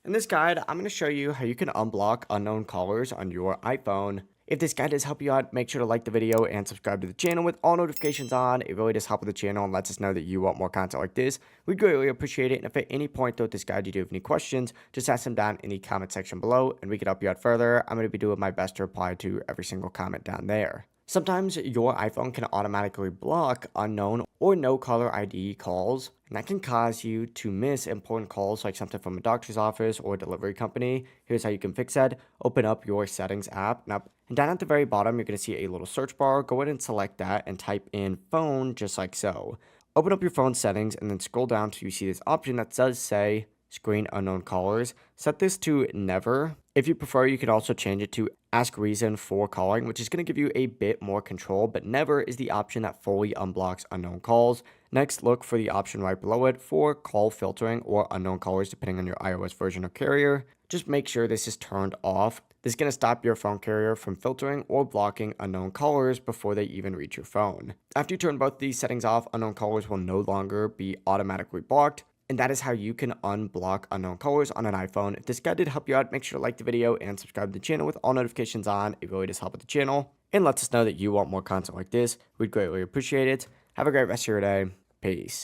In this guide, I'm going to show you how you can unblock unknown callers on your iPhone. If this guide does help you out, make sure to like the video and subscribe to the channel with all notifications on. It really does help with the channel and lets us know that you want more content like this. We'd greatly appreciate it. And if at any point throughout this guide you do have any questions, just ask them down in the comment section below and we can help you out further. I'm going to be doing my best to reply to every single comment down there. Sometimes your iPhone can automatically block unknown or no caller ID calls, and that can cause you to miss important calls like something from a doctor's office or a delivery company. Here's how you can fix that. Open up your settings app. Now, and down at the very bottom, you're going to see a little search bar. Go ahead and select that and type in phone just like so. Open up your phone settings and then scroll down till you see this option that does say screen unknown callers. Set this to never. If you prefer, you can also change it to ask reason for calling, which is going to give you a bit more control, but never is the option that fully unblocks unknown calls. Next, look for the option right below it for call filtering or unknown callers depending on your iOS version or carrier. Just make sure this is turned off. This is going to stop your phone carrier from filtering or blocking unknown callers before they even reach your phone. After you turn both these settings off, unknown callers will no longer be automatically blocked. And that is how you can unblock unknown callers on an iPhone. If this guide did help you out, make sure to like the video and subscribe to the channel with all notifications on. It really does help with the channel and lets us know that you want more content like this. We'd greatly appreciate it. Have a great rest of your day. Peace.